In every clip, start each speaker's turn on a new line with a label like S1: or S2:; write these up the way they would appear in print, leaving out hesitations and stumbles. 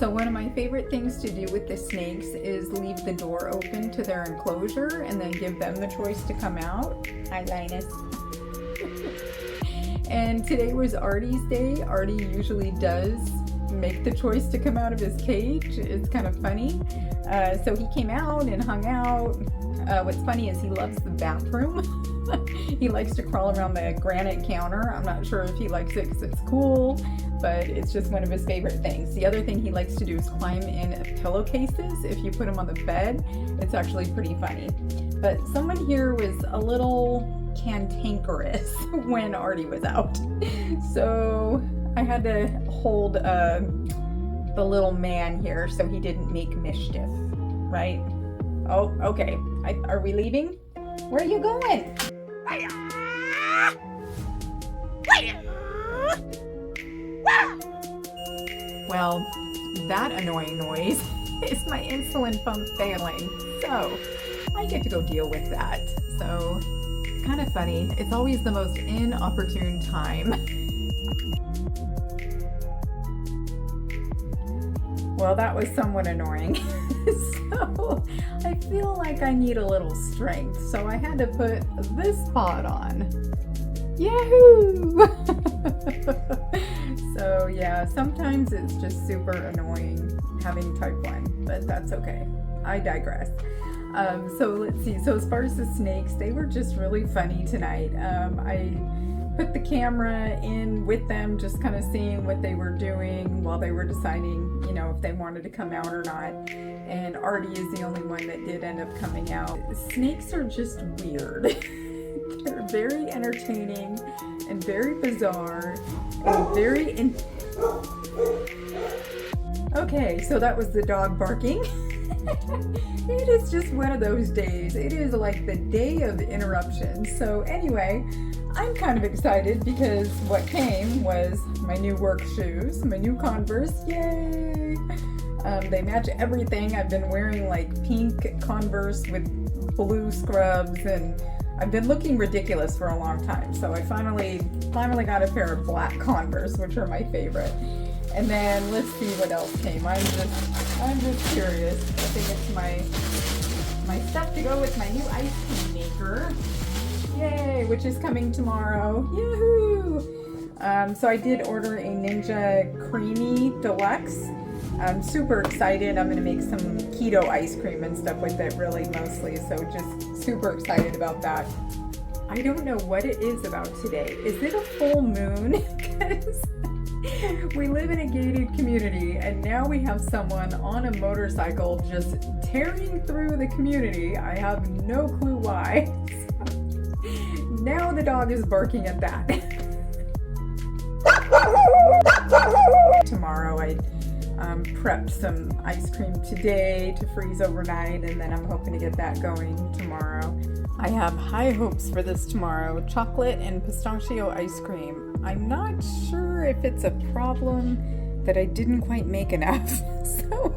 S1: So one of my favorite things to do with the snakes is leave the door open to their enclosure and then give them the choice to come out. Hi, Linus. And today was Artie's day. Artie usually does make the choice to come out of his cage. It's kind of funny. So he came out and hung out. What's funny is he loves the bathroom. He likes to crawl around the granite counter. I'm not sure if he likes it because it's cool, but it's just one of his favorite things. The other thing he likes to do is climb in pillowcases. If you put him on the bed, it's actually pretty funny. But someone here was a little cantankerous when Artie was out. So I had to hold the little man here so he didn't make mischief, right? Oh, okay. Are we leaving? Where are you going? Well, that annoying noise is my insulin pump failing, so I get to go deal with that. So, kind of funny. It's always the most inopportune time. Well, that was somewhat annoying. So I feel like I need a little strength, so I had to put this pod on. Yahoo! So yeah, sometimes it's just super annoying having type 1, but that's okay. I digress. So let's see. So as far as the snakes, they were just really funny tonight. I put the camera in with them, just kind of seeing what they were doing while they were deciding, you know, if they wanted to come out or not. And Artie is the only one that did end up coming out. Snakes are just weird. They're very entertaining and very bizarre and very Okay, so that was the dog barking. It is just one of those days. It is like the day of interruptions. So anyway, I'm kind of excited because what came was my new work shoes, my new Converse. Yay! They match everything. I've been wearing like pink Converse with blue scrubs, and I've been looking ridiculous for a long time. So I finally got a pair of black Converse, which are my favorite. And then let's see what else came. I'm just curious. I think it's my stuff to go with my new ice cream maker. Yay, which is coming tomorrow. Yahoo! So I did order a Ninja Creamy Deluxe. I'm super excited. I'm going to make some keto ice cream and stuff with it, really, mostly. So just super excited about that. I don't know what it is about today. Is it a full moon? Because we live in a gated community, and now we have someone on a motorcycle just tearing through the community. I have no clue why. Now the dog is barking at that. Tomorrow I prepped some ice cream today to freeze overnight, and then I'm hoping to get that going tomorrow. I have high hopes for this tomorrow. Chocolate and pistachio ice cream. I'm not sure if it's a problem that I didn't quite make enough. So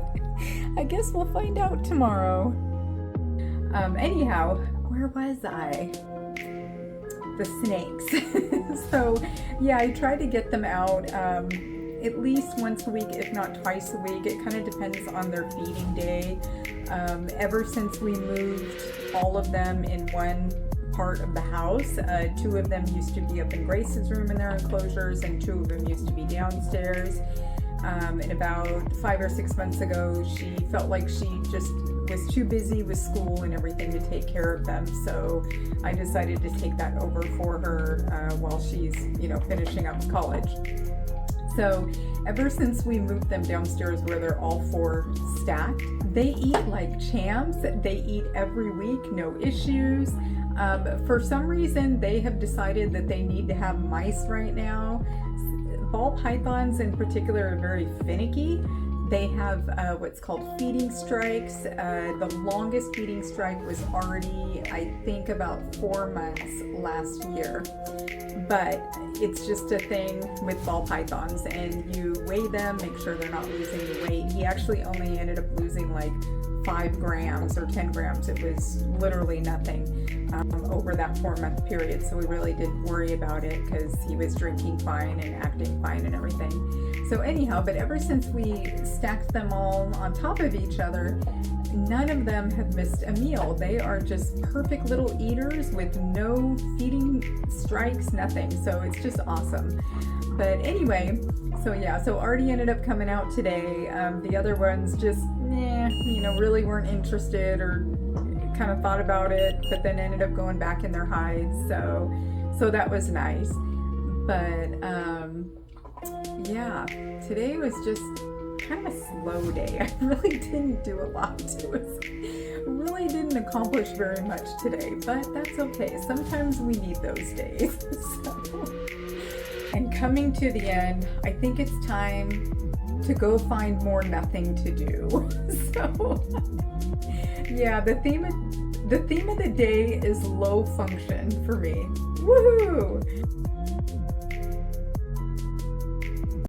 S1: I guess we'll find out tomorrow. Anyhow, where was I? The snakes. So yeah, I try to get them out at least once a week, if not twice a week. It kind of depends on their feeding day. Ever since we moved all of them in one part of the house, 2 of them used to be up in Grace's room in their enclosures, and 2 of them used to be downstairs. And about 5 or 6 months ago, she felt like she just was too busy with school and everything to take care of them. So I decided to take that over for her while she's, you know, finishing up college. So ever since we moved them downstairs where they're all 4 stacked, they eat like champs. They eat every week, no issues. For some reason, they have decided that they need to have mice right now. Ball pythons in particular are very finicky. They have what's called feeding strikes. The longest feeding strike was already, I think, about 4 months last year. But it's just a thing with ball pythons, and you weigh them, make sure they're not losing the weight. He actually only ended up losing like 5 grams or 10 grams. It was literally nothing over that 4-month period. So we really didn't worry about it because he was drinking fine and acting fine and everything. So anyhow, but ever since we stacked them all on top of each other, none of them have missed a meal. They are just perfect little eaters with no feeding strikes, nothing. So it's just awesome. But anyway, so Artie ended up coming out today. The other ones just, really weren't interested or kind of thought about it, but then ended up going back in their hides. So that was nice. But today was just kind of a slow day. I really didn't do a lot. Really didn't accomplish very much today, but that's okay. Sometimes we need those days. And coming to the end, I think it's time to go find more nothing to do. So yeah, the theme of the day is low function for me. Woohoo!